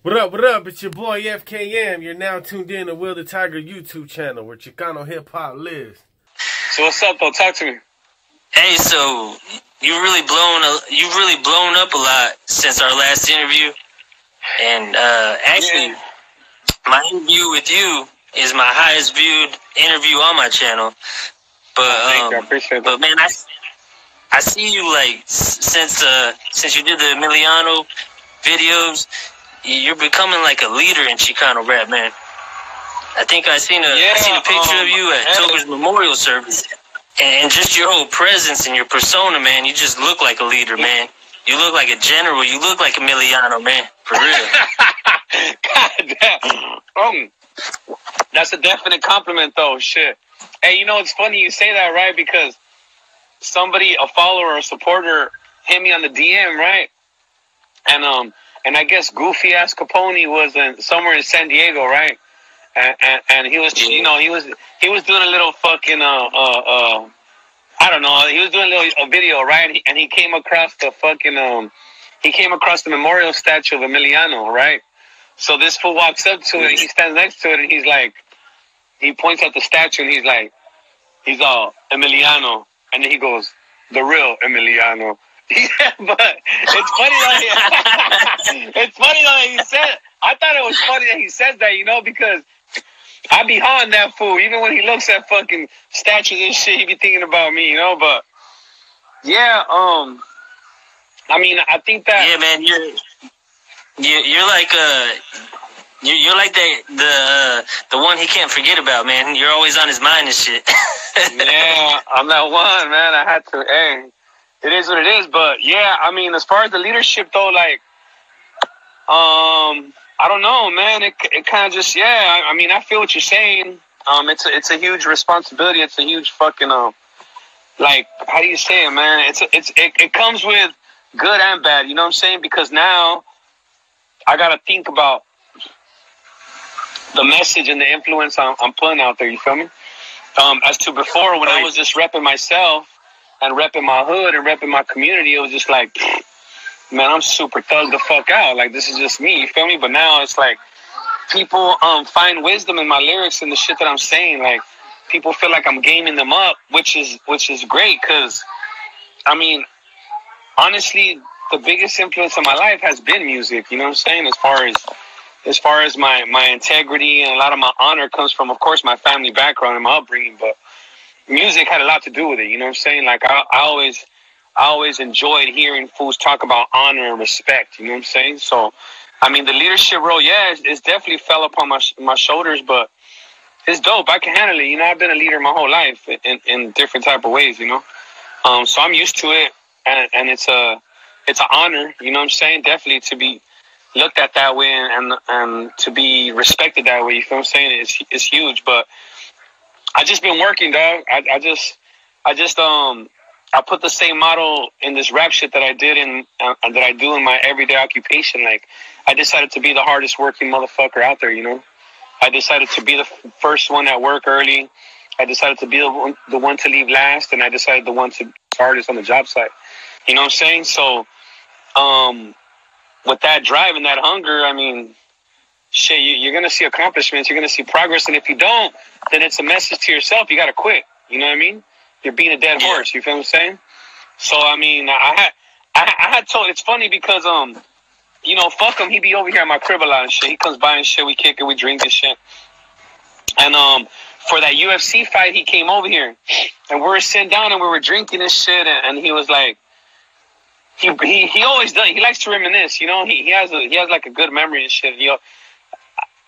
What up, what up? It's your boy FKM. You're now tuned in to Will the Tiger YouTube channel where Chicano hip-hop lives. So what's up, though? Talk to me. Hey, so you've really blown up a lot since our last interview. And actually, my interview with you is my highest viewed interview on my channel. But thank you. I appreciate that. But man, I see you like since you did the Emiliano videos, you're becoming like a leader in Chicano rap, man. I think I seen a picture of you at Toker's memorial service, and just your whole presence and your persona, man. You just look like a leader, man. You look like a general. You look like Emiliano, man. For real. God damn. That's a definite compliment, though. Shit. Hey, you know it's funny you say that, right? Because somebody, a follower, a supporter, hit me on the DM, right? And I guess goofy ass Capone-E was somewhere in San Diego, right? And he was, you know, he was doing a little fucking I don't know, he was doing a video, right? And he came across the fucking he came across the memorial statue of Emiliano, right? So this fool walks up to it, and he stands next to it, and he's like, he points at the statue, and he's all Emiliano, and then he goes, the real Emiliano. But it's funny that he said. I thought it was funny that he says that, you know, because I be haunting that fool. Even when he looks at fucking statues and shit, he be thinking about me, you know. But yeah, I mean, I think that man, you're like you're like the one he can't forget about, man. You're always on his mind and shit. Yeah, I'm that one, man. I had to. Hey, it is what it is. But yeah, I mean, as far as the leadership though, like, I don't know, man. It kind of just, yeah. I mean, I feel what you're saying. It's a huge responsibility. It's a huge fucking like, how do you say it, man? It comes with good and bad. You know what I'm saying? Because now I gotta think about the message and the influence I'm putting out there. You feel me? As to before, when I was just repping myself and repping my hood and repping my community, it was just like, man, I'm super thugged the fuck out. Like, this is just me, you feel me? But now it's like people find wisdom in my lyrics and the shit that I'm saying. Like, people feel like I'm gaming them up, which is great, because, I mean, honestly, the biggest influence in my life has been music, you know what I'm saying? As far as my integrity and a lot of my honor comes from, of course, my family background and my upbringing, but music had a lot to do with it, you know what I'm saying? Like, I always enjoyed hearing fools talk about honor and respect, you know what I'm saying? So, I mean, the leadership role, yeah, it's definitely fell upon my shoulders, but it's dope. I can handle it. You know, I've been a leader my whole life in different type of ways, you know? So I'm used to it, and it's an honor, you know what I'm saying? Definitely to be looked at that way and to be respected that way, you feel what I'm saying? It's huge, but I just been working, dog. I put the same model in this rap shit that I did that I do in my everyday occupation. Like, I decided to be the hardest working motherfucker out there, you know? I decided to be the first one at work early. I decided to be the one to leave last, and I decided the one to be hardest on the job site. You know what I'm saying? So, with that drive and that hunger, I mean, shit, you're going to see accomplishments. You're going to see progress. And if you don't, then it's a message to yourself. You got to quit. You know what I mean? You're being a dead horse. You feel what I'm saying? So, I mean, I had told, it's funny because, you know, fuck him. He be over here at my crib a lot and shit. He comes by and shit. We kick it. We drink and shit. And, for that UFC fight, he came over here and we were sitting down and we were drinking and shit. And he was like, he always does. He likes to reminisce, you know, he has like a good memory and shit. You know,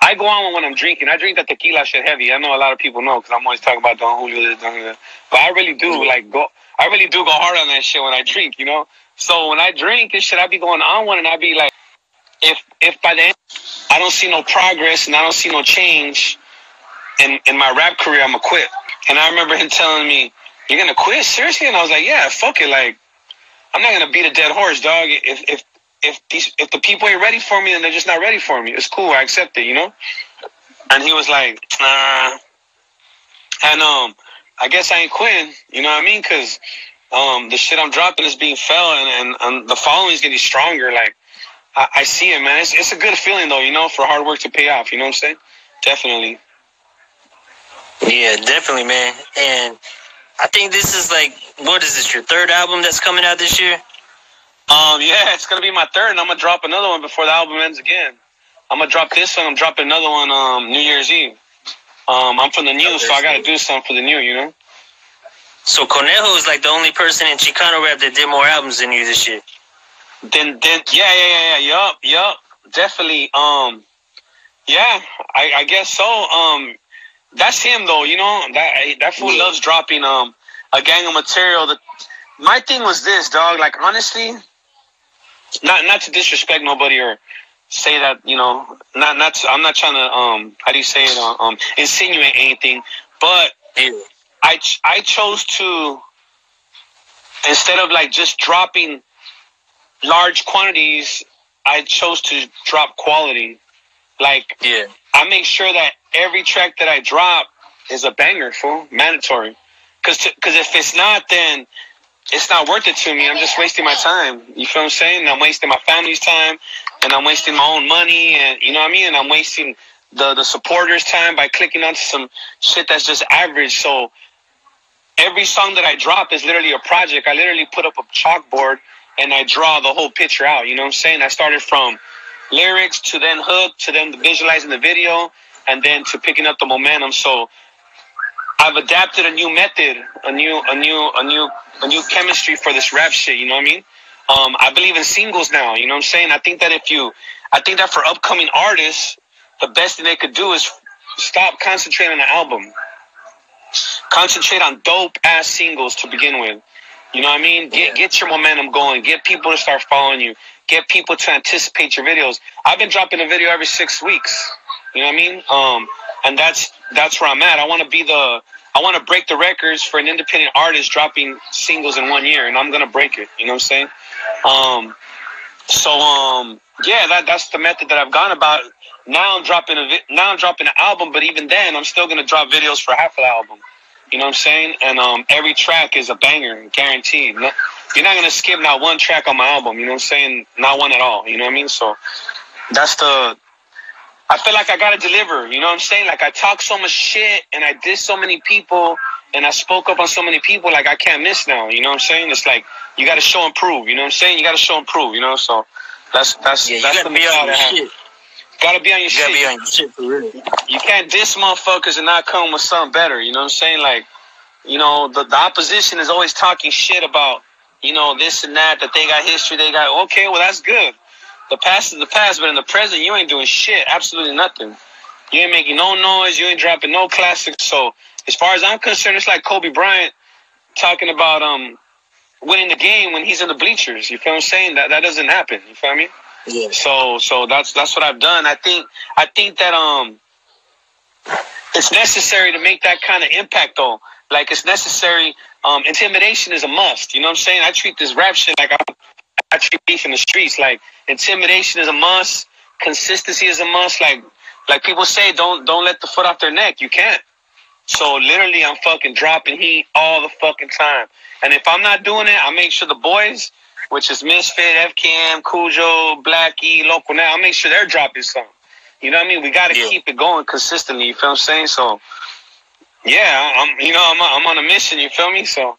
I go on when I'm drinking. I drink that tequila shit heavy. I know a lot of people know because I'm always talking about Don Julio this, Don Julio. But I really do go hard on that shit when I drink, you know. So when I drink and shit, I be going on one and I be like, if by the end I don't see no progress and I don't see no change in my rap career, I'm gonna quit. And I remember him telling me, "You're gonna quit? Seriously?" And I was like, "Yeah, fuck it. Like, I'm not gonna beat a dead horse, dog. If the people ain't ready for me, then they're just not ready for me. It's cool. I accept it, you know." And he was like, "Nah." And I guess I ain't quitting. You know what I mean? Because the shit I'm dropping is being felt, and the following is getting stronger. Like, I see it, man. It's a good feeling, though, you know, for hard work to pay off. You know what I'm saying? Definitely. Yeah, definitely, man. And I think this is like, what is this, your third album that's coming out this year? Yeah, it's gonna be my third, and I'm gonna drop another one before the album ends again. I'm gonna drop this one. I'm dropping another one New Year's Eve. I'm from the new, so I gotta do something for the new, you know. So Conejo is like the only person in Chicano rap that did more albums than you this year. Then, yup, definitely. Yeah, I guess so. That's him though, you know. That fool loves dropping a gang of material. My thing was this, dog. Like honestly, not to disrespect nobody or say that, you know, I'm not trying to how do you say it, insinuate anything, but I chose to, instead of like just dropping large quantities, I chose to drop quality. Like I make sure that every track that I drop is a banger, fool, mandatory. Cause if it's not, then it's not worth it to me. I'm just wasting my time. You feel what I'm saying? I'm wasting my family's time, and I'm wasting my own money, and you know what I mean? And I'm wasting the supporters' time by clicking onto some shit that's just average. So every song that I drop is literally a project. I literally put up a chalkboard and I draw the whole picture out. You know what I'm saying? I started from lyrics to then hook to then visualizing the video and then to picking up the momentum. So I've adapted a new method, a new chemistry for this rap shit. You know what I mean? I believe in singles now. You know what I'm saying? I think that for upcoming artists, the best thing they could do is stop concentrating on an album. Concentrate on dope ass singles to begin with. You know what I mean? Get your momentum going. Get people to start following you. Get people to anticipate your videos. I've been dropping a video every 6 weeks. You know what I mean? And that's where I'm at. I want to break the records for an independent artist dropping singles in 1 year, and I'm gonna break it. You know what I'm saying? That's the method that I've gone about. Now I'm dropping an album, but even then, I'm still gonna drop videos for half of the album. You know what I'm saying? And every track is a banger, guaranteed. You're not gonna skip not one track on my album. You know what I'm saying? Not one at all. You know what I mean? So I feel like I gotta deliver. You know what I'm saying? Like I talk so much shit and I diss so many people and I spoke up on so many people. Like I can't miss now. You know what I'm saying? It's like you gotta show and prove. You know what I'm saying? You gotta show and prove. You know, so that's the mentality I have. Gotta be on your shit. Gotta be on your shit for real. You can't diss motherfuckers and not come with something better. You know what I'm saying? Like, you know, the opposition is always talking shit about, you know, this and that they got history, they got, okay, well, that's good. The past is the past, but in the present, you ain't doing shit. Absolutely nothing. You ain't making no noise. You ain't dropping no classics. So, as far as I'm concerned, it's like Kobe Bryant talking about winning the game when he's in the bleachers. You feel what I'm saying? That doesn't happen. You feel me? Yeah. So that's what I've done. I think that it's necessary to make that kind of impact though. Like it's necessary. Intimidation is a must. You know what I'm saying? I treat this rap shit like I treat beef in the streets. Like intimidation is a must. Consistency is a must. Like people say, don't let the foot off their neck. You can't. So literally, I'm fucking dropping heat all the fucking time. And if I'm not doing it, I make sure the boys, which is Misfit, FKM, Kujo, Blackie, Local Now, I make sure they're dropping something. You know what I mean? We got to keep it going consistently. You feel what I'm saying? So, yeah, I'm on a mission. You feel me? So,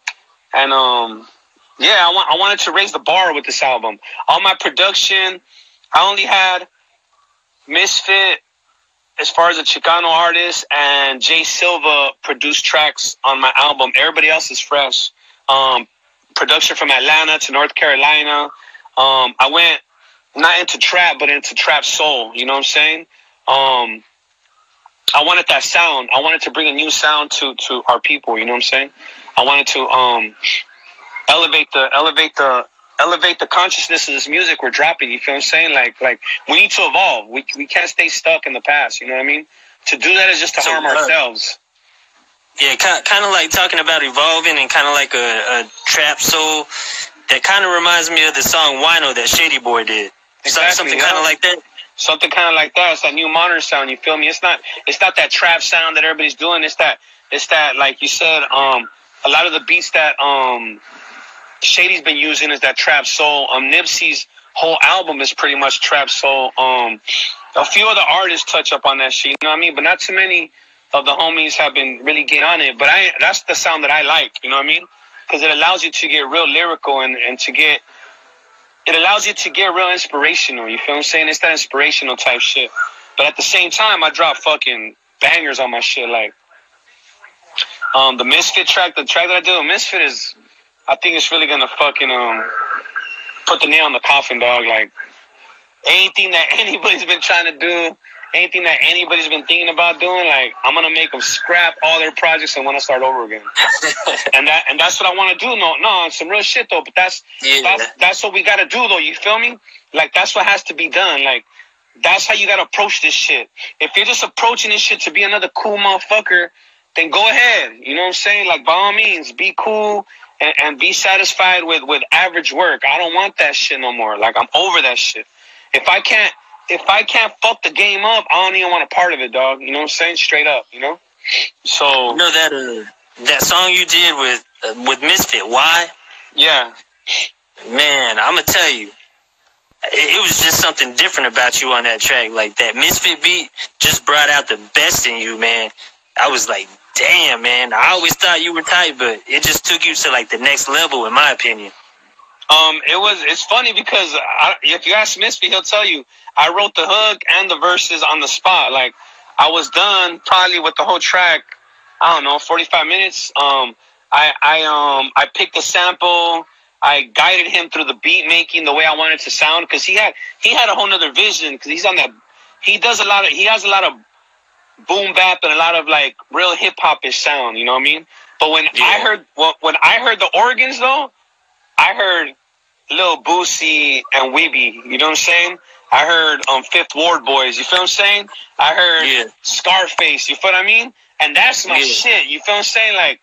and I wanted to raise the bar with this album. All my production, I only had Misfit as far as a Chicano artist and Jay Silva produced tracks on my album. Everybody else is fresh. Production from Atlanta to North Carolina. I went not into trap, but into trap soul. You know what I'm saying? I wanted that sound. I wanted to bring a new sound to our people. You know what I'm saying? I wanted to elevate the consciousness of this music we're dropping. You feel what I'm saying? Like we need to evolve. We can't stay stuck in the past. You know what I mean? To do that is just to harm ourselves. Yeah, kind of like talking about evolving and kind of like a trap soul. That kind of reminds me of the song Wino that Shady Boy did. Exactly, something kind of like that. Something kind of like that. It's that new modern sound. You feel me? It's not that trap sound that everybody's doing. It's that like you said. A lot of the beats that Shady's been using is that trap soul. Nipsey's whole album is pretty much trap. So a few other artists touch up on that shit, you know what I mean? But not too many of the homies have been really getting on it. But that's the sound that I like, you know what I mean? Because it allows you to get real lyrical and it allows you to get real inspirational, you feel what I'm saying? It's that inspirational type shit. But at the same time, I drop fucking bangers on my shit, like the Misfit track, the track that I did with Misfit is, I think it's really gonna fucking put the nail in the coffin, dog. Like anything that anybody's been trying to do, anything that anybody's been thinking about doing, like I'm gonna make them scrap all their projects and want to start over again. and that's what I want to do. No, some real shit though. But that's what we gotta do though. You feel me? Like that's what has to be done. Like that's how you gotta approach this shit. If you're just approaching this shit to be another cool motherfucker, then go ahead. You know what I'm saying? Like by all means, be cool and be satisfied with average work. I don't want that shit no more. Like I'm over that shit. If I can't fuck the game up, I don't even want a part of it, dog. You know what I'm saying? Straight up, you know? So you know that song you did with Misfit, Why? Yeah. Man, I'm gonna tell you, it was just something different about you on that track. Like that Misfit beat just brought out the best in you, man. I was like, damn, man. I always thought you were tight, but it just took you to like the next level, in my opinion. It's funny because if you ask Misfit, he'll tell you I wrote the hook and the verses on the spot. Like I was done probably with the whole track. I don't know, 45 minutes. I picked a sample. I guided him through the beat making the way I wanted it to sound because he had a whole nother vision because he has a lot of boom bap and a lot of like real hip hop-ish sound. You know what I mean? But when I heard the organs though, I heard Lil Boosie and Weeby, you know what I'm saying? I heard Fifth Ward Boys, you feel what I'm saying? I heard Scarface, you feel what I mean? And that's my shit, you feel what I'm saying? Like,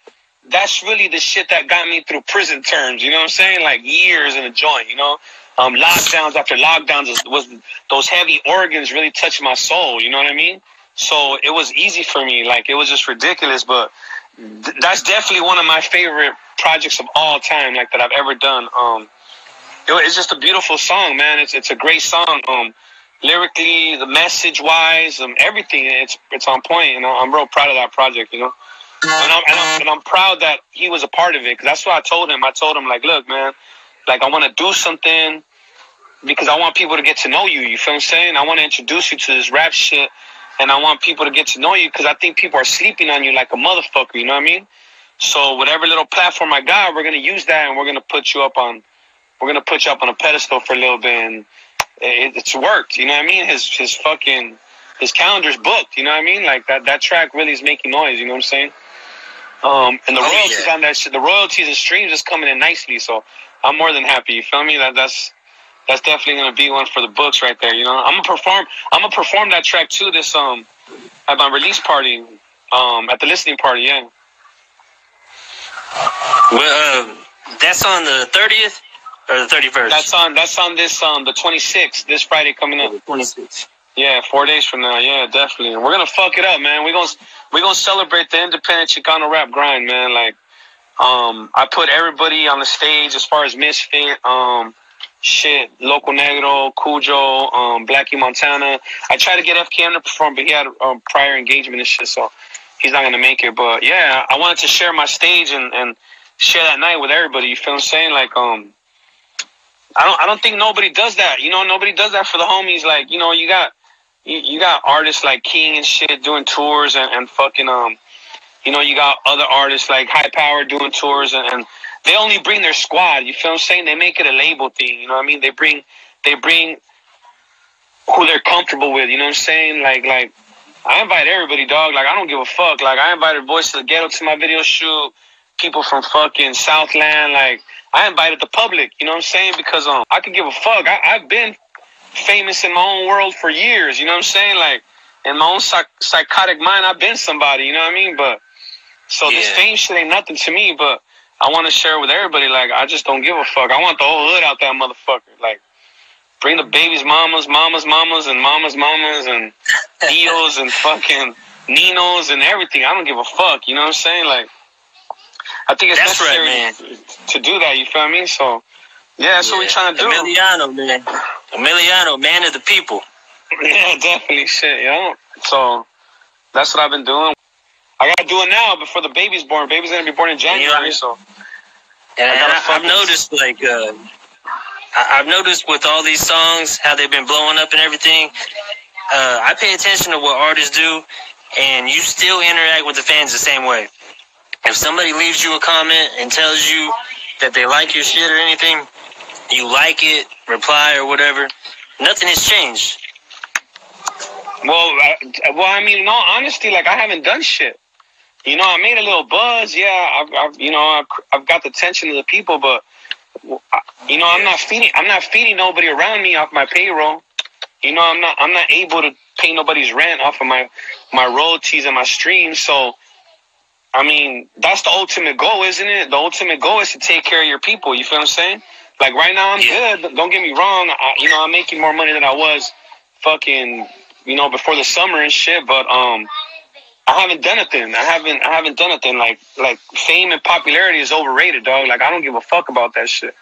that's really the shit that got me through prison terms, you know what I'm saying? Like, years in a joint, you know? Lockdowns after lockdowns was those heavy organs really touched my soul, you know what I mean? So it was easy for me, like, it was just ridiculous, but that's definitely one of my favorite projects of all time, like, that I've ever done. It's just a beautiful song, man. It's a great song. Lyrically, the message wise, everything. It's on point. You know, I'm real proud of that project. You know, and I'm proud that he was a part of it. Because that's what I told him. I told him like, look, man, like I want to do something because I want people to get to know you. You feel what I'm saying? I want to introduce you to this rap shit, and I want people to get to know you because I think people are sleeping on you like a motherfucker. You know what I mean? So whatever little platform I got, we're gonna use that, and we're gonna put you up on. We're gonna put you up on a pedestal for a little bit, and it's worked. You know what I mean? His calendar's booked. You know what I mean? Like that track really is making noise. You know what I'm saying? And the royalties on that shit, the royalties and streams is coming in nicely. So I'm more than happy. You feel me? That's definitely gonna be one for the books right there. You know, I'm gonna perform that track too. This at my release party, at the listening party. Yeah. Well, that's on the 30th. Or the 31st. That's on this the 26th, this Friday coming up. 26th. Yeah, 4 days from now. Yeah, definitely. We're gonna fuck it up, man. We're gonna celebrate the independent Chicano rap grind, man. Like, I put everybody on the stage as far as Misfit, Loco Negro, Kujo, Blackie Fontana. I tried to get FKM to perform, but he had prior engagement and shit, so he's not gonna make it. But yeah, I wanted to share my stage and share that night with everybody. You feel what I'm saying? Like, I don't think nobody does that. You know, nobody does that for the homies. Like, you know, you got artists like King and shit doing tours and fucking you know, you got other artists like High Power doing tours and they only bring their squad. You feel what I'm saying? They make it a label thing. You know what I mean? They bring who they're comfortable with. You know what I'm saying? Like I invite everybody, dog. Like I don't give a fuck. Like I invited Boys to the Ghetto to my video shoot. People from fucking Southland, like. I invited the public, you know what I'm saying? Because I could give a fuck. I've been famous in my own world for years, you know what I'm saying? Like, in my own psychotic mind, I've been somebody, you know what I mean? But, so this fame shit ain't nothing to me, but I want to share with everybody. Like, I just don't give a fuck. I want the whole hood out that motherfucker. Like, bring the babies' mamas, and mamas' mamas, and Dios, and fucking Ninos, and everything. I don't give a fuck, you know what I'm saying? Like, I think it's necessary to do that, you feel me? So Yeah, that's what we're trying to do. Emiliano, man. Emiliano, man of the people. Yeah, definitely. Shit, yo. So that's what I've been doing. I gotta do it now before the baby's born. Baby's gonna be born in January, so. And I've noticed, like, I've noticed with all these songs how they've been blowing up and everything. I pay attention to what artists do, and you still interact with the fans the same way. If somebody leaves you a comment and tells you that they like your shit or anything, you like it, reply or whatever. Nothing has changed. Well, I mean, in all honesty, like, I haven't done shit. You know, I made a little buzz. Yeah, I've got the attention of the people, but you know, I'm not feeding nobody around me off my payroll. You know, I'm not able to pay nobody's rent off of my royalties and my streams. So, I mean, that's the ultimate goal, isn't it? The ultimate goal is to take care of your people. You feel what I'm saying? Like, right now, I'm good. Don't get me wrong. I'm making more money than I was fucking, before the summer and shit. But I haven't done anything. I haven't done anything. Like fame and popularity is overrated, dog. Like, I don't give a fuck about that shit.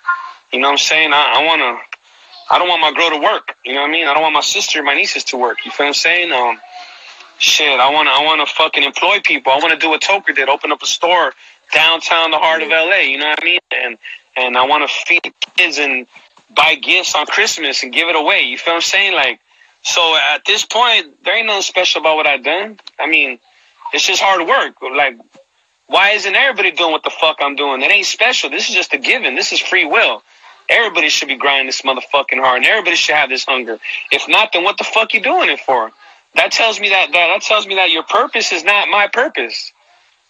You know what I'm saying? I don't want my girl to work. You know what I mean? I don't want my sister, my nieces to work. You feel what I'm saying? Shit, I want to fucking employ people. I want to do what Toker did, open up a store downtown, the heart of LA. You know what I mean? And I want to feed kids and buy gifts on Christmas and give it away. You feel what I'm saying? Like, so at this point, there ain't nothing special about what I've done. I mean, it's just hard work. Like, why isn't everybody doing what the fuck I'm doing? It ain't special. This is just a given. This is free will. Everybody should be grinding this motherfucking hard, and everybody should have this hunger. If not, then what the fuck you doing it for? That tells me that your purpose is not my purpose.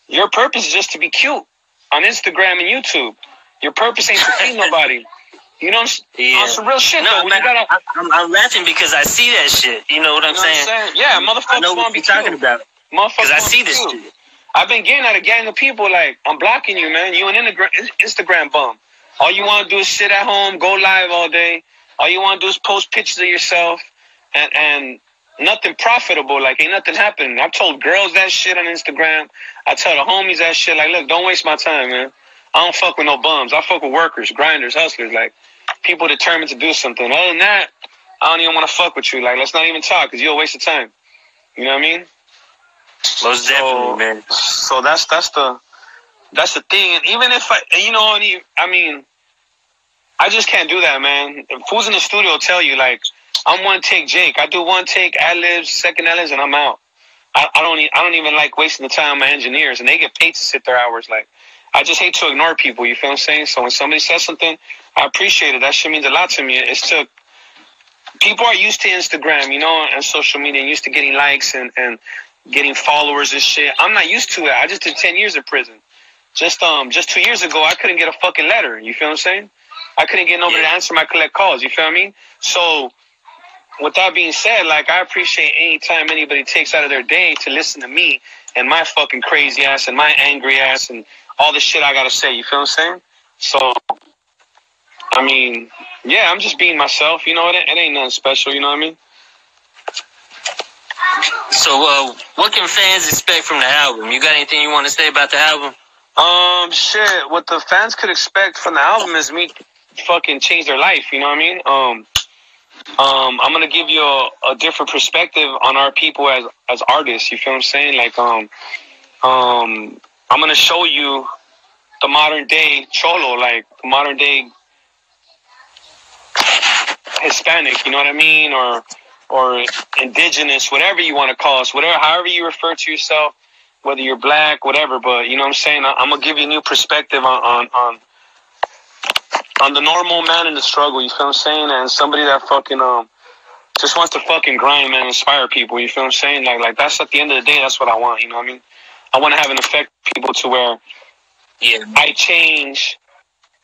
Your purpose is just to be cute on Instagram and YouTube. Your purpose ain't to feed nobody. You know, on some real shit. No, man, I'm laughing because I see that shit. You know what I'm saying? Yeah, motherfuckers I know what you're talking about. Because I see this shit. I've been getting at a gang of people like, I'm blocking you, man. You an Instagram bum. All you want to do is sit at home, go live all day. All you want to do is post pictures of yourself and nothing profitable. Like, ain't nothing happening. I've told girls that shit on Instagram. I tell the homies that shit. Like, look, don't waste my time, man. I don't fuck with no bums. I fuck with workers, grinders, hustlers, like people determined to do something. Other than that, I don't even want to fuck with you. Like, let's not even talk because you're a waste of time. You know what I mean? Most definitely, man. So that's the thing. And even if I just can't do that, man. Fools in the studio will tell you, like, I'm one take Jake. I do one take, ad-libs, second ad-libs, and I'm out. I don't even like wasting the time on my engineers, and they get paid to sit their hours. Like, I just hate to ignore people, you feel what I'm saying? So when somebody says something, I appreciate it. That shit means a lot to me. People are used to Instagram, and social media, and used to getting likes and getting followers and shit. I'm not used to it. I just did 10 years in prison. Just 2 years ago, I couldn't get a fucking letter. You feel what I'm saying? I couldn't get nobody to answer my collect calls. You feel what I mean? So with that being said, like, I appreciate any time anybody takes out of their day to listen to me and my fucking crazy ass and my angry ass and all the shit I gotta say. You feel what I'm saying? So, I mean, yeah, I'm just being myself. You know, it ain't nothing special. You know what I mean? So, what can fans expect from the album? You got anything you want to say about the album? Shit. What the fans could expect from the album is me fucking change their life. You know what I mean? I'm gonna give you a different perspective on our people as artists. You feel what I'm saying? Like, I'm gonna show you the modern day cholo, like the modern day Hispanic. You know what I mean? Or indigenous, whatever you want to call us, however you refer to yourself, whether you're black, whatever. But you know what I'm saying? I'm gonna give you a new perspective on the normal man in the struggle. You feel what I'm saying? And somebody that fucking just wants to fucking grind, man, inspire people. You feel what I'm saying? Like that's at the end of the day, that's what I want. You know what I mean? I want to have an effect on people to where I change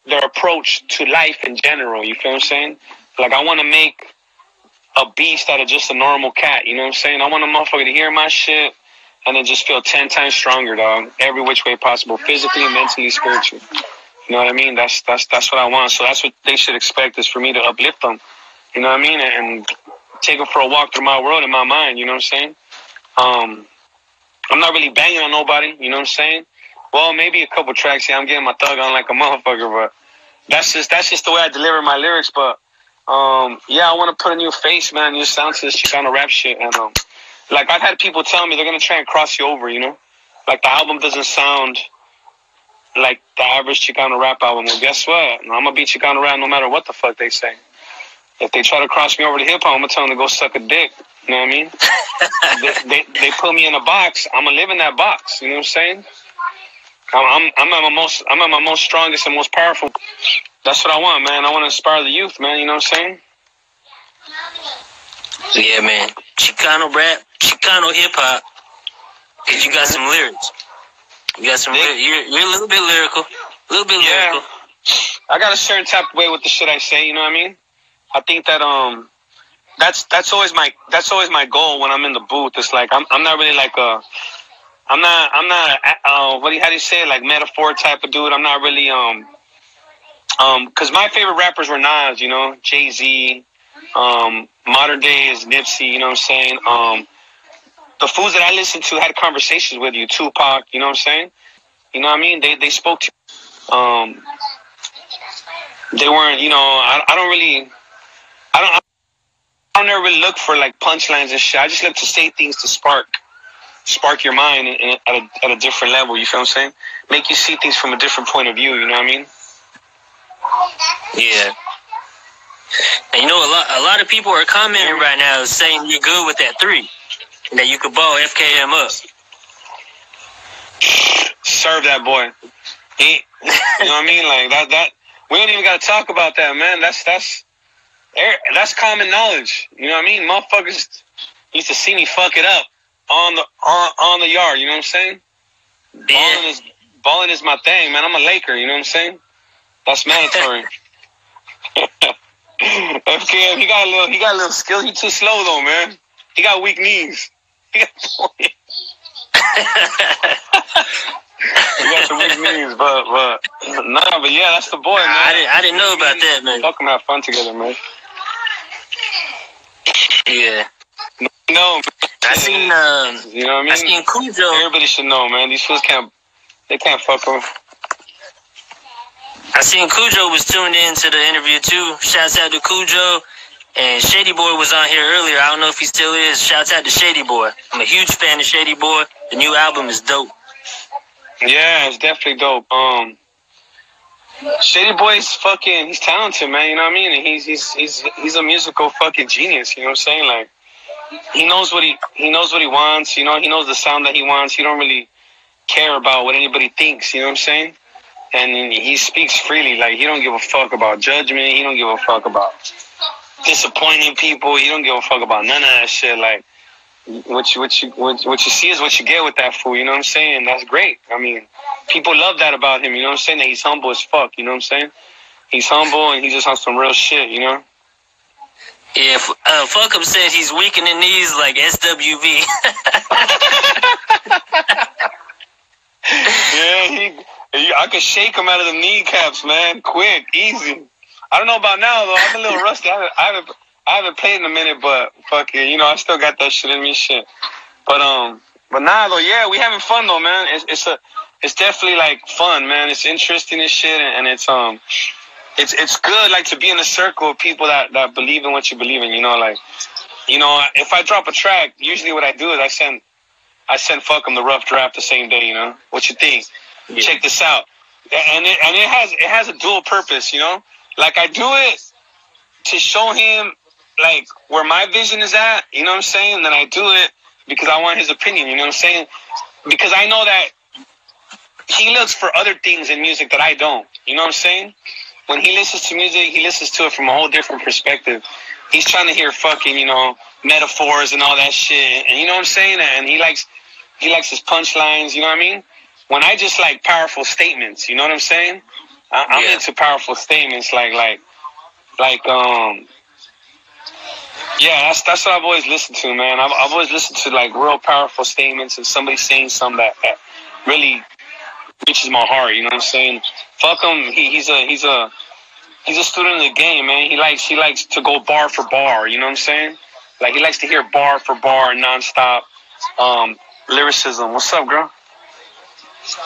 their approach to life in general. You feel what I'm saying? Like, I want to make a beast out of just a normal cat. You know what I'm saying? I want a motherfucker to hear my shit and then just feel 10 times stronger, dog. Every which way possible, physically, mentally, spiritually. You know what I mean? That's what I want. So that's what they should expect, is for me to uplift them. You know what I mean? And take them for a walk through my world and my mind. You know what I'm saying? I'm not really banging on nobody. You know what I'm saying? Well, maybe a couple tracks. Yeah, I'm getting my thug on like a motherfucker, but that's just the way I deliver my lyrics. But yeah, I want to put a new face, man, new sound to this Chicano rap shit. And like I've had people tell me they're gonna try and cross you over, you know, like the album doesn't sound like the average Chicano rap album. Well, guess what? I'm gonna be Chicano rap no matter what the fuck they say. If they try to cross me over to hip hop, I'm gonna tell them to go suck a dick. You know what I mean? they put me in a box. I'm gonna live in that box. You know what I'm saying? I'm at my most strongest and most powerful. That's what I want, man. I want to inspire the youth, man. You know what I'm saying? Yeah, man. Chicano rap, Chicano hip hop. Cause you got some lyrics. You got some. You're a little bit lyrical. A little bit lyrical. I got a certain type of way with the shit I say. You know what I mean? I think that that's always my goal when I'm in the booth. It's like I'm not really like I'm not how do you say it, like metaphor type of dude. I'm not really because my favorite rappers were Nas, you know, Jay-Z, modern day is Nipsey, you know what I'm saying? The fools that I listened to had conversations with you, Tupac, you know what I'm saying? You know what I mean? They spoke to they weren't, you know, I don't ever really look for like punchlines and shit. I just look to say things to spark your mind at a different level. You feel what I'm saying? Make you see things from a different point of view. You know what I mean? Yeah. And you know, a lot of people are commenting right now saying you're good with that 3, and that you could ball FKM up. Serve that boy. You know what I mean? Like that. We don't even got to talk about that, man. That's common knowledge. You know what I mean? Motherfuckers used to see me fuck it up on the yard. You know what I'm saying? Balling is my thing, man. I'm a Laker. You know what I'm saying? That's mandatory. FKM, he got a little skill. He too slow though, man. He got weak knees. He got some weak knees, but yeah, that's the boy, man. I didn't know about that, man. Fuck them, have fun together, man. Yeah. No, I seen you know what I mean? I seen Kujo. Everybody should know, man. These fools can't fuck them. I seen Kujo was tuned in to the interview too. Shouts out to Kujo. And Shady Boy was on here earlier. I don't know if he still is. Shouts out to Shady Boy. I'm a huge fan of Shady Boy. The new album is dope. Yeah, it's definitely dope. Shady Boy's he's talented, man, you know what I mean? And he's a musical fucking genius, you know what I'm saying? Like he knows what he wants, you know, he knows the sound that he wants. He don't really care about what anybody thinks, you know what I'm saying? And he speaks freely, like he don't give a fuck about judgment, he don't give a fuck about disappointing people, he don't give a fuck about none of that shit. Like what you see is what you get with that fool, you know what I'm saying? That's great. I mean, people love that about him, you know what I'm saying? That he's humble as fuck, you know what I'm saying? He's humble and he just on some real shit, you know? Yeah, fuck him said he's weak in the knees like SWV. Yeah, I could shake him out of the kneecaps, man. Quick, easy. I don't know about now though. I'm a little rusty. I haven't played in a minute, but fuck it, you know, I still got that shit in me, shit. But nah though, yeah, we having fun though, man. It's definitely like fun, man. It's interesting and shit, and it's good like to be in a circle of people that believe in what you believe in. You know, like, you know, if I drop a track, usually what I do is I send fuck 'em the rough draft the same day. You know, what you think? Yeah. Check this out, and it has a dual purpose. You know, like I do it to show him like where my vision is at. You know what I'm saying? And then I do it because I want his opinion. You know what I'm saying? Because I know that he looks for other things in music that I don't. You know what I'm saying? When he listens to music, he listens to it from a whole different perspective. He's trying to hear fucking, you know, metaphors and all that shit. And you know what I'm saying? And he likes his punchlines, you know what I mean? When I just like powerful statements, you know what I'm saying? I'm into powerful statements like yeah, that's what I've always listened to, man. I've always listened to like real powerful statements and somebody saying something that really reaches my heart, you know what I'm saying? Fuck him. He's a student of the game, man. He likes to go bar for bar, you know what I'm saying? Like he likes to hear bar for bar, nonstop lyricism. What's up, girl?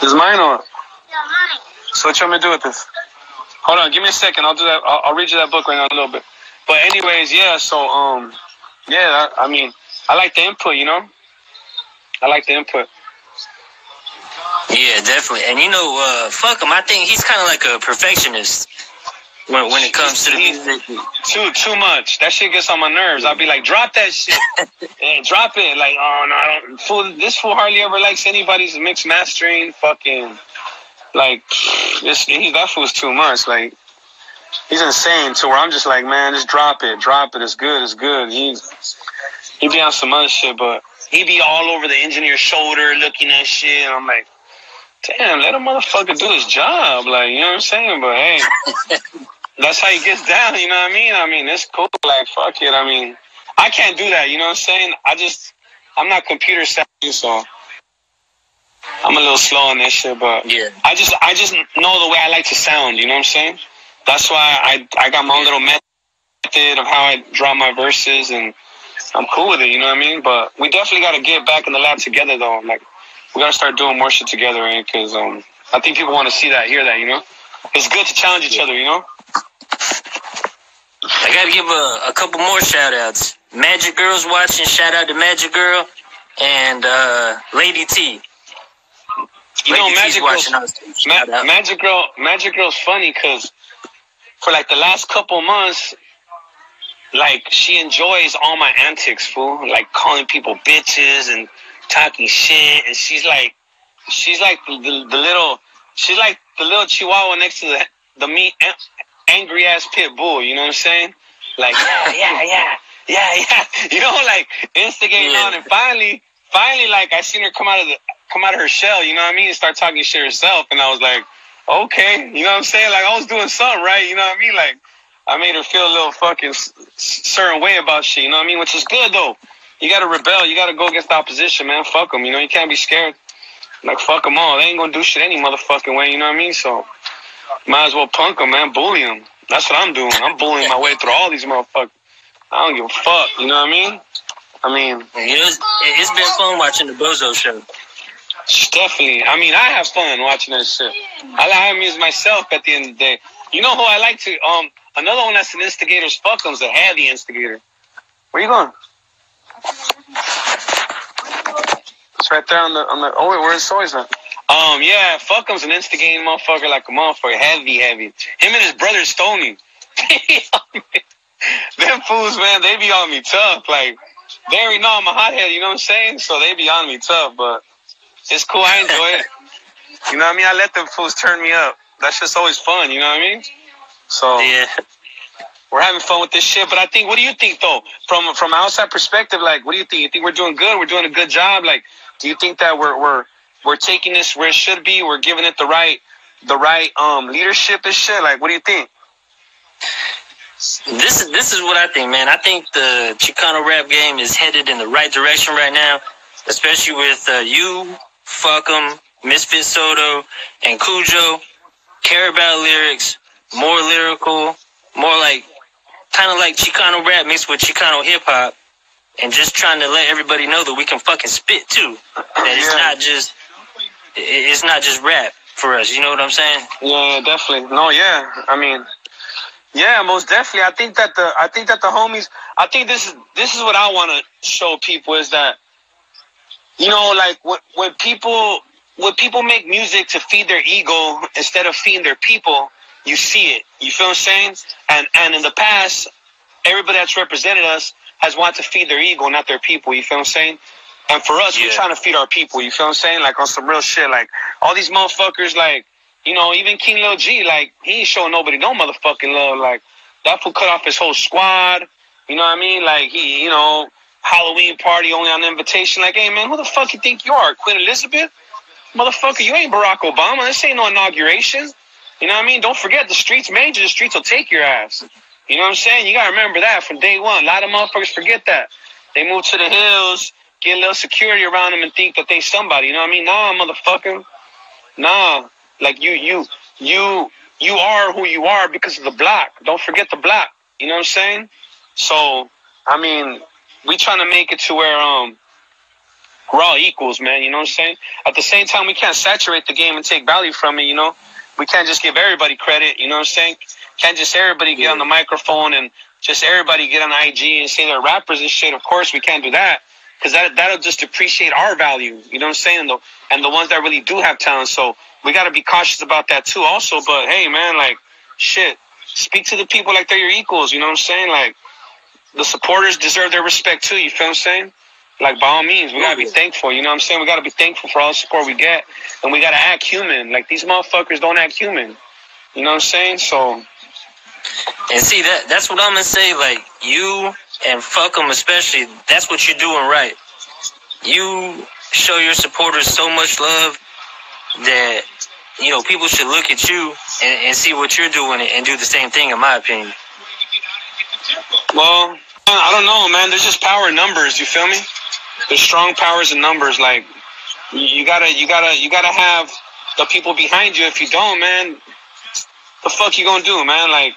Is mine or? Yeah, mine. So what you want me to do with this? Hold on, give me a second. I'll do that. I'll read you that book right now in a little bit. But anyways, yeah. So yeah. I mean, I like the input. You know, I like the input. Yeah, definitely. And you know, fuck him. I think he's kind of like a perfectionist when it comes to the music. Too much. That shit gets on my nerves. I'll be like, drop that shit. Yeah, drop it. Like, oh no, I don't. This fool hardly ever likes anybody's mix mastering. Fucking, like, that fool's too much. Like, he's insane. To where I'm just like, man, just drop it. Drop it. It's good. It's good. He be on some other shit, but he be all over the engineer's shoulder looking at shit. And I'm like, damn, let a motherfucker do his job. Like, you know what I'm saying? But hey, that's how he gets down. You know what I mean? I mean, it's cool. Like, fuck it. I mean, I can't do that. You know what I'm saying? I'm not computer savvy, so I'm a little slow on this shit. But yeah, I just know the way I like to sound. You know what I'm saying? That's why I got my own little method of how I draw my verses, and I'm cool with it. You know what I mean? But we definitely got to get back in the lab together, though. Like, we got to start doing more shit together, right? Because I think people want to see that, hear that, you know? It's good to challenge each other, you know? I got to give a couple more shout-outs. Magic Girl's watching. Shout out to Magic Girl and Lady T. You know, Magic Girl's funny because for like the last couple months, like, she enjoys all my antics, fool. Like, calling people bitches and talking shit, and she's like the little chihuahua next to the mean angry ass pit bull. You know what I'm saying? Like, yeah. You know, like instigating on, and finally, like I seen her come out of her shell. You know what I mean? And start talking shit herself, and I was like, okay, you know what I'm saying? Like, I was doing something right. You know what I mean? Like, I made her feel a little fucking certain way about shit. You know what I mean? Which is good though. You gotta rebel. You gotta go against the opposition, man. Fuck them. You know, you can't be scared. Like, fuck them all. They ain't gonna do shit any motherfucking way. You know what I mean? So, might as well punk them, man. Bully them. That's what I'm doing. I'm bullying my way through all these motherfuckers. I don't give a fuck. You know what I mean? It's been fun watching the Bozo show. Definitely. I mean, I have fun watching that shit. I amuse myself at the end of the day. You know who I like to, another one that's an instigator is fuck them's a heavy instigator. Where you going? It's right there on the. Oh wait, where's Soy's at? Yeah, fuck'em's an instigating motherfucker like a motherfucker, heavy. Him and his brother Stoney. Them fools, man, they be on me tough. Like, they already know I'm a hothead, you know what I'm saying? So they be on me tough, but it's cool. I enjoy it. You know what I mean? I let them fools turn me up. That's just always fun. You know what I mean? So yeah. We're having fun with this shit, but I think, what do you think though? From an outside perspective, like, what do you think? You think we're doing good? We're doing a good job? Like, do you think that we're taking this where it should be? We're giving it the right leadership and shit? Like, what do you think? This is what I think, man. I think the Chicano rap game is headed in the right direction right now, especially with you, Fuck'em, Misfit Soto, and Kujo. Care about lyrics, more lyrical, more like, kind of like Chicano rap mixed with Chicano hip hop, and just trying to let everybody know that we can fucking spit too. That it's not just rap for us. You know what I'm saying? Yeah, definitely. No, yeah. I mean, yeah, most definitely. I think that the homies. I think this is what I want to show people is that, you know, like when people make music to feed their ego instead of feeding their people, you see it. You feel what I'm saying? And in the past, everybody that's represented us has wanted to feed their ego, not their people. You feel what I'm saying? And for us, we're trying to feed our people. You feel what I'm saying? Like, on some real shit. Like, all these motherfuckers, like, you know, even King Lil G, like, he ain't showing nobody no motherfucking love. Like, that fool cut off his whole squad. You know what I mean? Like, he, you know, Halloween party only on invitation. Like, hey, man, who the fuck you think you are? Queen Elizabeth? Motherfucker, you ain't Barack Obama. This ain't no inauguration. You know what I mean? Don't forget, the streets made you. The streets will take your ass. You know what I'm saying? You gotta remember that from day one. A lot of motherfuckers forget that. They move to the hills, get a little security around them, and think that they somebody. You know what I mean? Nah, motherfucker. Nah. Like, you are who you are because of the block. Don't forget the block. You know what I'm saying? So, I mean, we trying to make it to where we're all equals, man. You know what I'm saying? At the same time, we can't saturate the game and take value from it, you know? we can't just give everybody credit. You know what I'm saying? Can't just everybody get on the microphone and just everybody get on IG and say they're rappers and shit. Of course, we can't do that because that'll just depreciate our value. You know what I'm saying? And the ones that really do have talent. So we got to be cautious about that too. Also, but hey, man, like shit, speak to the people like they're your equals. You know what I'm saying? Like the supporters deserve their respect too. You feel what I'm saying? Like by all means, we gotta be thankful. You know what I'm saying? We gotta be thankful for all the support we get, and we gotta act human. Like these motherfuckers don't act human. You know what I'm saying? So. And see, that's what I'm gonna say. Like you and fuck them especially. That's what you're doing right. You show your supporters so much love that people should look at you and see what you're doing and do the same thing. In my opinion. Well, I don't know, man. There's just power in numbers. You feel me? There's strong powers in numbers. Like you gotta have the people behind you. If you don't, man, the fuck you gonna do, man? Like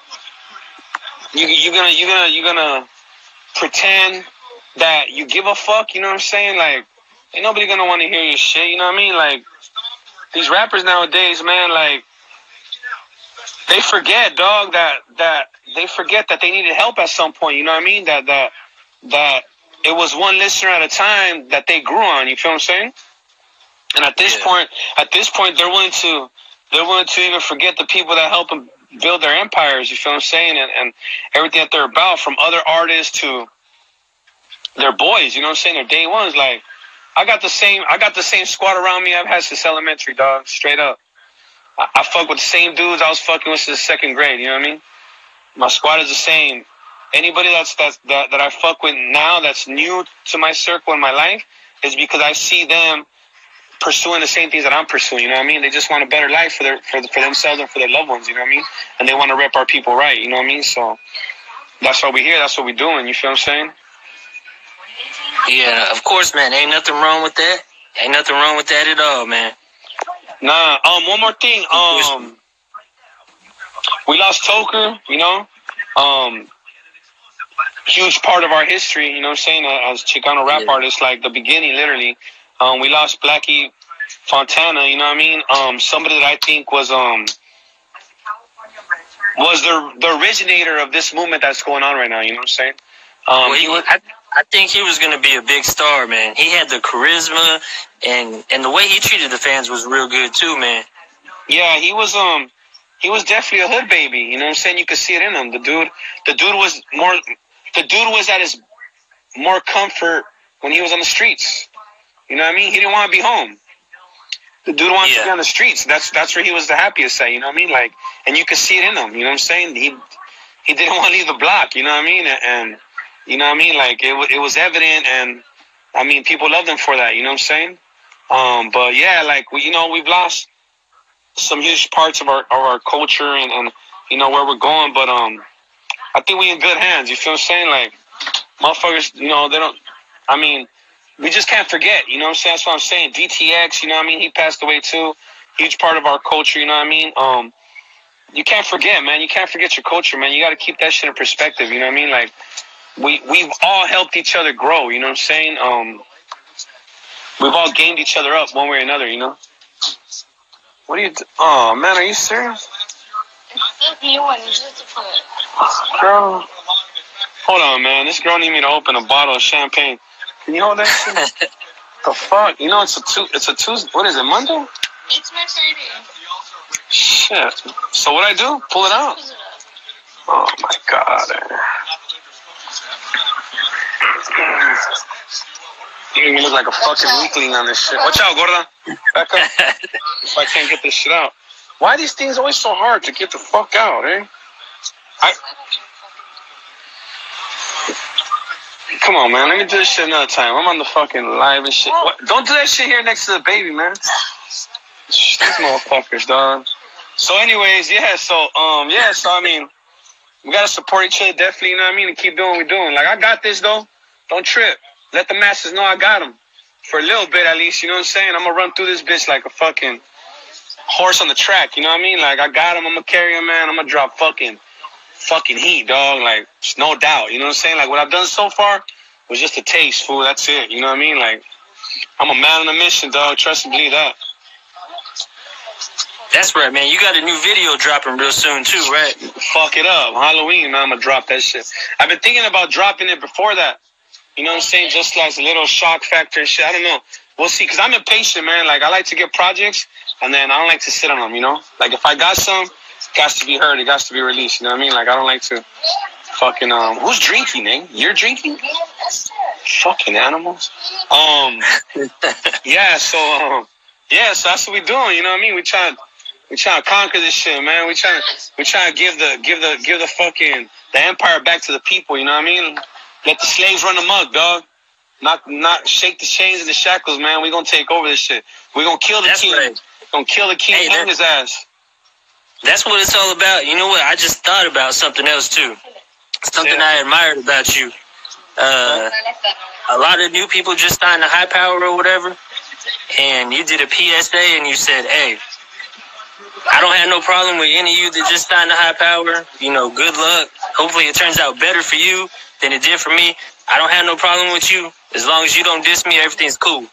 you gonna pretend that you give a fuck. You know what I'm saying? Like ain't nobody gonna want to hear your shit. You know what I mean? Like these rappers nowadays, man. Like they forget, dog, that they forget that they needed help at some point. You know what I mean? That it was one listener at a time that they grew on. You feel what I'm saying? And at this point, they're willing to even forget the people that help them build their empires. You feel what I'm saying? And everything that they're about, from other artists to their boys. You know what I'm saying? Their day ones. Like I got the same squad around me I've had since elementary, dog. Straight up. I fuck with the same dudes I was fucking with since second grade. You know what I mean? My squad is the same. Anybody that I fuck with now that's new to my circle in my life is because I see them pursuing the same things that I'm pursuing. You know what I mean? They just want a better life for themselves and for their loved ones. You know what I mean? And they want to rep our people right. You know what I mean? So that's why we're here. That's what we're doing. You feel what I'm saying? Yeah, of course, man. Ain't nothing wrong with that. Ain't nothing wrong with that at all, man. Nah. One more thing. We lost Toker. You know. Huge part of our history, you know what I'm saying, as Chicano rap artists, like the beginning, literally. We lost Blackie Fontana, you know what I mean? Somebody that I think was the originator of this movement that's going on right now, you know what I'm saying? I think he was going to be a big star, man. He had the charisma, and the way he treated the fans was real good too, man. Yeah, he was definitely a hood baby, you know what I'm saying? You could see it in him. The dude was at his more comfort when he was on the streets. You know what I mean? He didn't want to be home. The dude wanted to be on the streets. That's where he was the happiest at, you know what I mean? Like, and you could see it in him, you know what I'm saying? He didn't want to leave the block, you know what I mean? And you know what I mean? Like, it was evident, and I mean, people loved him for that, you know what I'm saying? But yeah, like, we've lost some huge parts of our culture and you know, where we're going, but I think we in good hands. You feel what I'm saying? Like, motherfuckers, they don't, I mean, we just can't forget, you know what I'm saying? That's what I'm saying. DTX, you know what I mean? He passed away too. Huge part of our culture, you know what I mean? You can't forget, man. You can't forget your culture, man. You got to keep that shit in perspective, you know what I mean? Like, we've all helped each other grow, you know what I'm saying? We've all gained each other up one way or another, you know? What are you oh, man, are you serious? Girl, hold on, man. This girl need me to open a bottle of champagne. Can you hold that shit? The fuck? You know it's a Tuesday. What is it, Monday? It's Mercedes. Shit. So what I do? Pull it out? Oh my god. You make me look like a fucking weakling on this shit. Watch out, Gorda. Back up. If I can't get this shit out. Why are these things always so hard to get the fuck out, eh? Come on, man. Let me do this shit another time. I'm on the fucking live and shit. What? Don't do that shit here next to the baby, man. These motherfuckers, dog. So anyways, so I mean, we gotta support each other definitely, you know what I mean, and keep doing what we're doing. Like, I got this, though. Don't trip. Let the masses know I got them. For a little bit, at least, you know what I'm saying? I'm gonna run through this bitch like a fucking horse on the track, you know what I mean? Like, I got him, I'm gonna carry him, man. I'm gonna drop fucking heat, dog. Like, no doubt, you know what I'm saying? Like, what I've done so far was just a taste, fool. That's it, you know what I mean? Like, I'm a man on a mission, dog. Trust and believe that. That's right, man. You got a new video dropping real soon, too, right? Fuck it up. Halloween, man, I'm going to drop that shit. I've been thinking about dropping it before that. You know what I'm saying? Just like a little shock factor and shit. I don't know. We'll see. Because I'm impatient, man. Like, I like to get projects, and then I don't like to sit on them, you know? Like, if I got some, it got to be heard. It got to be released. You know what I mean? Like, I don't like to fucking, who's drinking, man? You're drinking? Fucking animals. Yeah, so that's what we doing. You know what I mean? We trying to conquer this shit, man. We trying to give the fucking the empire back to the people. You know what I mean? Let the slaves run amok, dog. Not shake the chains and the shackles, man. We gonna take over this shit. We gonna kill the king. Right. Gonna kill the king and his ass. That's what it's all about. You know what? I just thought about something else too. Something I admired about you. A lot of new people just signed to High Power or whatever, and you did a PSA and you said, "Hey, I don't have no problem with any of you that just signed to High Power. You know, good luck. Hopefully it turns out better for you than it did for me. I don't have no problem with you. As long as you don't diss me, everything's cool."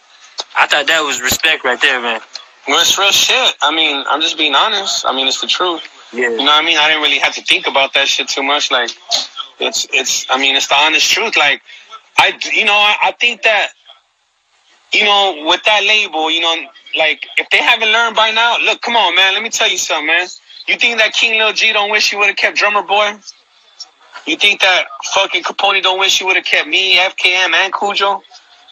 I thought that was respect right there, man. Well, it's real shit. I mean, I'm just being honest. I mean, it's the truth. Yeah. You know what I mean? I didn't really have to think about that shit too much. Like, it's the honest truth. Like, I think that, you know, with that label, you know, like, if they haven't learned by now, look, come on, man, let me tell you something, man. You think that King Lil G don't wish he would have kept Drummer Boy? You think that fucking Capone don't wish he would have kept me, FKM, and Kujo?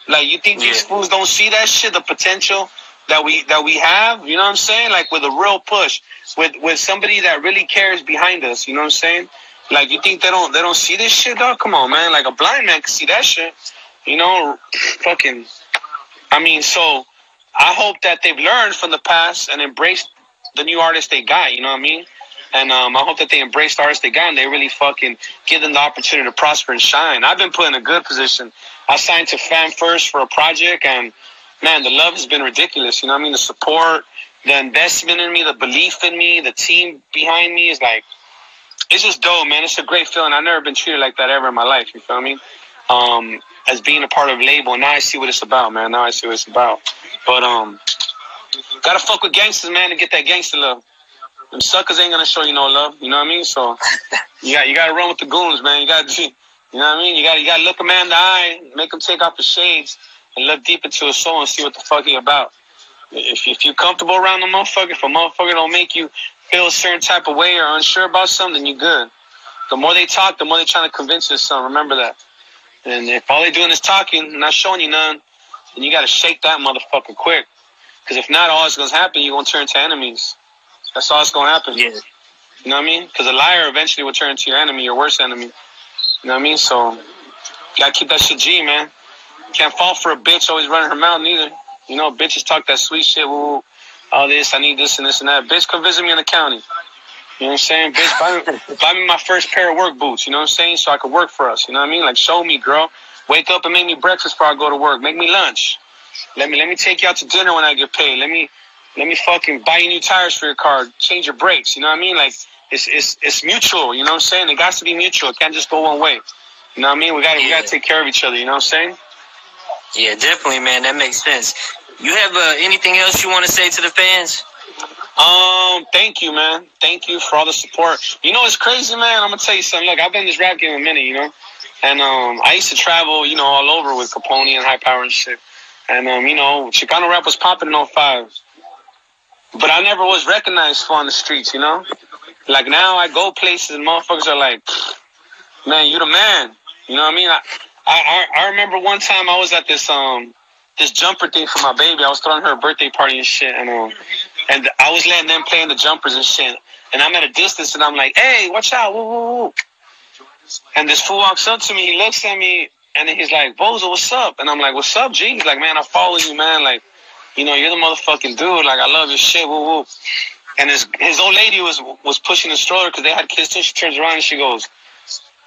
Like, you think these fools don't see that shit, the potential that we have? You know what I'm saying? Like, with a real push, with somebody that really cares behind us. You know what I'm saying? Like, you think they don't see this shit, dog? Come on, man. Like, a blind man can see that shit. You know, fucking. I mean, so I hope that they've learned from the past and embraced the new artists they got. You know what I mean? And I hope that they embrace the artists they got and they really fucking give them the opportunity to prosper and shine. I've been put in a good position. I signed to Fam First for a project, and man, the love has been ridiculous. You know what I mean? The support, the investment in me, the belief in me, the team behind me is like, it's just dope, man. It's a great feeling. I've never been treated like that ever in my life. You feel me? As being a part of a label, and now I see what it's about, man. Now I see what it's about. But gotta fuck with gangsters, man, to get that gangster love. Them suckers ain't gonna show you no love. You know what I mean? So you gotta run with the goons, man. You know what I mean? You gotta look a man in the eye, make him take off his shades, and look deep into his soul and see what the fuck he about. If you're comfortable around the motherfucker, if a motherfucker don't make you feel a certain type of way or unsure about something, then you're good. The more they talk, the more they're trying to convince you of something. Remember that. And if all they're doing is talking, not showing you none, then you gotta shake that motherfucker quick. Because if not, all that's gonna happen, you're gonna turn to enemies. That's all that's gonna happen. Yeah. You know what I mean? Because a liar eventually will turn into your enemy, your worst enemy. You know what I mean? So, you gotta keep that shit G, man. Can't fall for a bitch always running her mouth neither. You know, bitches talk that sweet shit. Woo, all this, I need this and this and that. Bitch, come visit me in the county. You know what I'm saying? Bitch, buy me my first pair of work boots. You know what I'm saying? So I could work for us. You know what I mean? Like, show me, girl. Wake up and make me breakfast before I go to work. Make me lunch. Let me take you out to dinner when I get paid. Let me fucking buy you new tires for your car. Change your brakes. You know what I mean? Like, it's mutual. You know what I'm saying? It got to be mutual. It can't just go one way. You know what I mean? We gotta take care of each other. You know what I'm saying? Yeah, definitely, man. That makes sense. You have anything else you want to say to the fans? Thank you, man. Thank you for all the support. You know, it's crazy, man. I'm gonna tell you something. Look, I've been in this rap game a minute, you know, and I used to travel, you know, all over with Capone-E and High Power and shit. And you know, Chicano Rap was popping in 05. But I never was recognized for on the streets, you know. Like, now I go places and motherfuckers are like, man, you the man. You know what I mean? I remember one time I was at this jumper thing for my baby. I was throwing her a birthday party and shit, and I was letting them play in the jumpers and shit. And I'm at a distance, and I'm like, hey, watch out, woo, woo, woo. And this fool walks up to me, he looks at me, and then he's like, Bozo, what's up? And I'm like, what's up, G? He's like, man, I follow you, man. Like, you know, you're the motherfucking dude. Like, I love your shit, woo, woo. And his old lady was pushing the stroller because they had kids too. She turns around and she goes,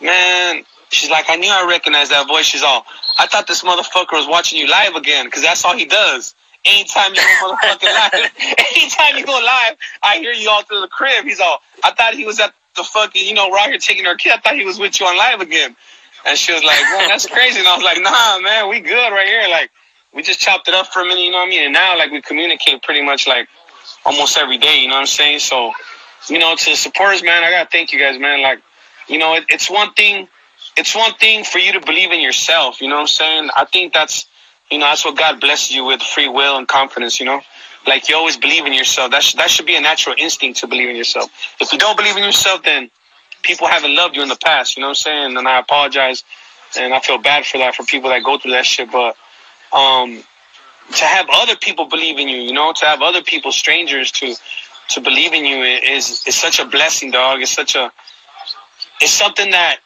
man, she's like, I knew I recognized that voice. She's all, I thought this motherfucker was watching you live again because that's all he does. Anytime you go motherfucking live, anytime you go live, I hear you all through the crib. He's all, I thought he was at the fucking, you know, we're out here taking our kid. I thought he was with you on live again. And she was like, man, that's crazy. And I was like, nah, man, we good right here. Like, we just chopped it up for a minute, you know what I mean? And now, like, we communicate pretty much like almost every day. You know what I'm saying? So, to the supporters, man, I gotta thank you guys, man. Like, it's one thing. It's one thing for you to believe in yourself. You know what I'm saying? I think that's what God blesses you with, free will and confidence. Like, you always believe in yourself. That should be a natural instinct to believe in yourself. If you don't believe in yourself, then people haven't loved you in the past. You know what I'm saying? And I apologize, and I feel bad for that, for people that go through that shit. But to have other people believe in you, to have other people, strangers, to believe in you is such a blessing, dog. It's something that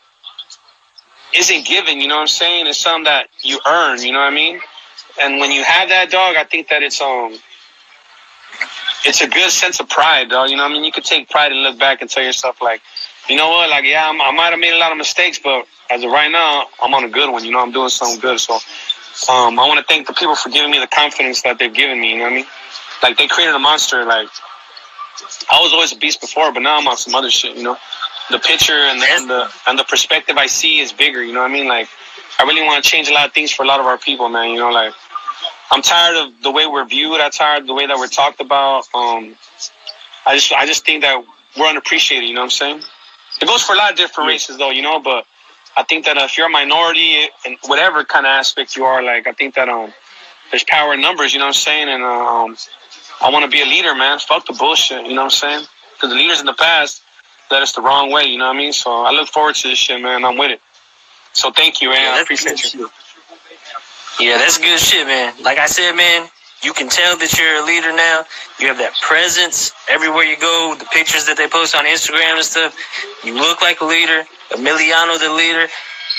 isn't given. You know what I'm saying? It's something that you earn. You know what I mean? And when you have that, dog, I think that it's a good sense of pride, dog. You know what I mean? You could take pride and look back and tell yourself, like, you know what? Like, yeah, I might have made a lot of mistakes, but as of right now, I'm on a good one. I'm doing something good. So I want to thank the people for giving me the confidence that they've given me. You know what I mean? Like, they created a monster. Like, I was always a beast before, but now I'm on some other shit. The picture and the perspective I see is bigger. You know what I mean? Like, I really want to change a lot of things for a lot of our people, man. Like, I'm tired of the way we're viewed. I'm tired of the way that we're talked about. I just think that we're unappreciated. You know what I'm saying? It goes for a lot of different races, though. But I think that if you're a minority in whatever kind of aspect you are, like, I think that there's power in numbers. You know what I'm saying? And I want to be a leader, man. Fuck the bullshit. You know what I'm saying? Because the leaders in the past led us the wrong way. You know what I mean? So I look forward to this shit, man. I'm with it. So thank you, man. I appreciate you. Yeah, that's good shit, man. Like I said, man, you can tell that you're a leader now. You have that presence everywhere you go. The pictures that they post on Instagram and stuff, you look like a leader. Emiliano the leader.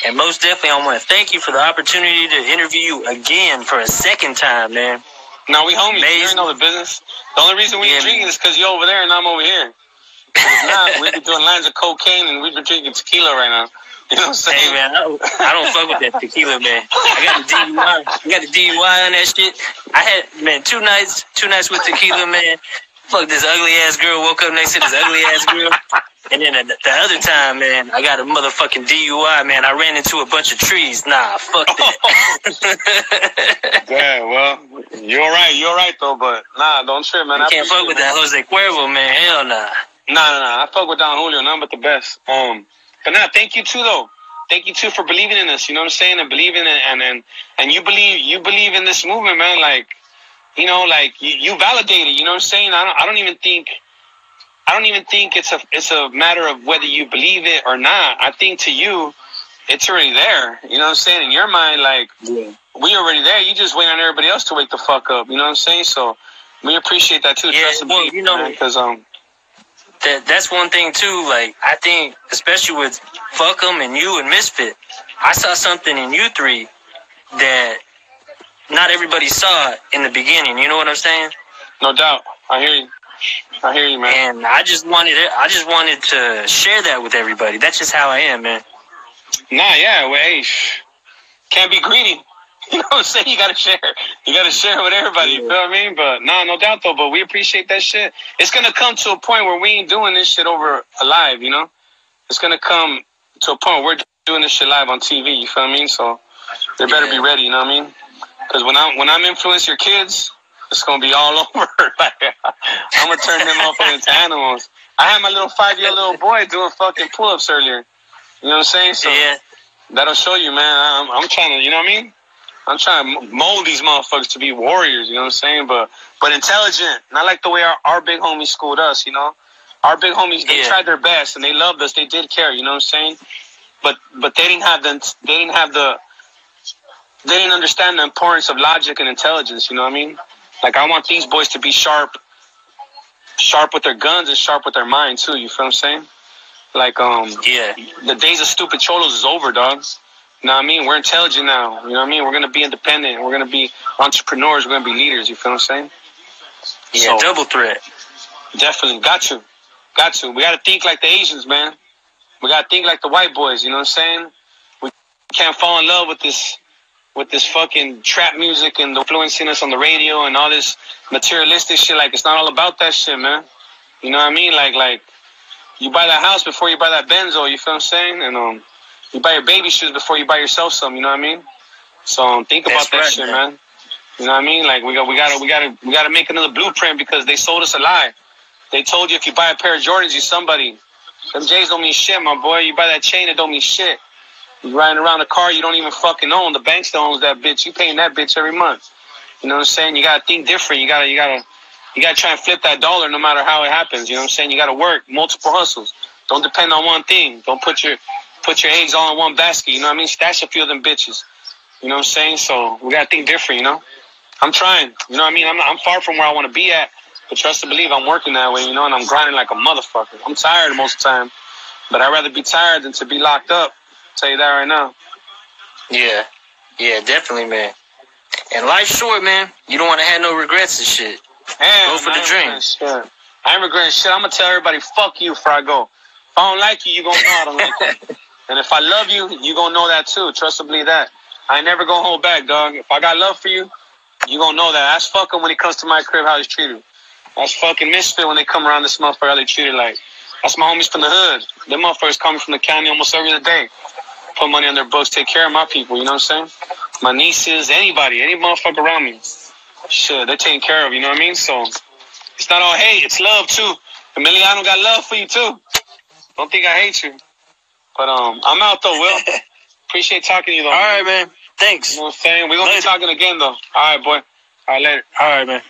And most definitely, I want to thank you for the opportunity to interview you again for a second time, man. No, we homies. You know the business. The only reason we ain't drinking is because you're over there and I'm over here. If not, we'd be doing lines of cocaine and we'd be drinking tequila right now. You know what I'm saying? Hey, man, I don't fuck with that tequila, man. I got the DUI on that shit. I had, man, two nights with tequila, man. Fuck this ugly ass girl. Woke up next to this ugly ass girl. And then the other time, man, I got a motherfucking DUI, man. I ran into a bunch of trees. Nah, fuck that. Yeah, well, you're all right, though, but nah, don't trip, man. I can't fuck with that Jose Cuervo, man. Hell nah. Nah. I fuck with Don Julio, nothing but the best. But nah, thank you too, though. Thank you too for believing in us. You know what I'm saying? And believing in and you believe in this movement, man. Like, you validate it. You know what I'm saying? I don't even think it's a matter of whether you believe it or not. I think to you, it's already there. You know what I'm saying? In your mind, like, we already there. You just wait on everybody else to wake the fuck up. You know what I'm saying? So we appreciate that too. Yeah, well, because that's one thing too. Like, I think, especially with Fuck 'em and you and Misfit, I saw something in you three that not everybody saw in the beginning. You know what I'm saying? No doubt. I hear you, man. And I just wanted to share that with everybody. That's just how I am, man. Nah, yeah, well, hey, can't be greedy. You know what I'm saying? You gotta share. You gotta share with everybody. You feel what I mean? But nah, no doubt though. But we appreciate that shit. It's gonna come to a point where we ain't doing this shit over live. It's gonna come to a point where we're doing this shit live on TV. You feel what I mean? So they better be ready. You know what I mean? Because when I'm influencing your kids, it's gonna be all over. Like, I'm gonna turn them motherfuckers into animals. I had my little 5-year-old boy doing fucking pull-ups earlier. You know what I'm saying? So that'll show you, man. I'm trying to, you know what I mean? I'm trying to mold these motherfuckers to be warriors. You know what I'm saying? But intelligent, not like the way our big homies schooled us. Our big homies, they tried their best and they loved us. They did care. You know what I'm saying? But they didn't understand the importance of logic and intelligence. You know what I mean? Like, I want these boys to be sharp with their guns and sharp with their mind too. You feel what I'm saying? Like, the days of stupid cholos is over, dog. You know what I mean? We're intelligent now. You know what I mean? We're gonna be independent. We're gonna be entrepreneurs. We're gonna be leaders. You feel what I'm saying? Yeah, so, double threat. Definitely, got to. We gotta think like the Asians, man. We gotta think like the white boys. You know what I'm saying? We can't fall in love with this fucking trap music and influencing us on the radio and all this materialistic shit. Like, it's not all about that shit, man. You know what I mean? Like you buy that house before you buy that Benzo. You feel what I'm saying? And you buy your baby shoes before you buy yourself some. You know what I mean? So think about that shit, man. You know what I mean? Like we gotta make another blueprint because they sold us a lie. They told you if you buy a pair of Jordans, you're somebody. Them J's don't mean shit, my boy. You buy that chain, it don't mean shit. You riding around a car you don't even fucking own. The bank still owns that bitch. You paying that bitch every month. You know what I'm saying? You gotta think different. You gotta try and flip that dollar no matter how it happens. You know what I'm saying? You gotta work multiple hustles. Don't depend on one thing. Don't put your eggs all in one basket. You know what I mean? Stash a few of them bitches. You know what I'm saying? So we gotta think different. You know? I'm trying. You know what I mean? I'm far from where I want to be at, but trust and believe I'm working that way. You know, and I'm grinding like a motherfucker. I'm tired most of the time, but I'd rather be tired than to be locked up. I'll tell you that right now. Yeah, definitely, man. And life's short, man. You don't want to have no regrets and shit. Go for the dream. I ain't regretting shit. I'm gonna tell everybody, fuck you before I go. If I don't like you, you gonna know I don't like you. And if I love you, you gonna know that too. Trust and believe that. I ain't never gonna hold back, dog. If I got love for you, you gonna know that. Ask fucking when he comes to my crib how he's treated. That's fucking Misfit when they come around this motherfucker how they treated like. That's my homies from the hood. Them motherfuckers coming from the county almost every other day. Put money on their books, take care of my people, you know what I'm saying? My nieces, anybody, any motherfucker around me. Shit, they're taken care of, you know what I mean? So, it's not all hate, it's love too. Emiliano got love for you too. Don't think I hate you. But I'm out though, Will. Appreciate talking to you though. All right, man. Thanks. You know what I'm saying? We're gonna be talking again though. All right, boy. All right, later. All right, man.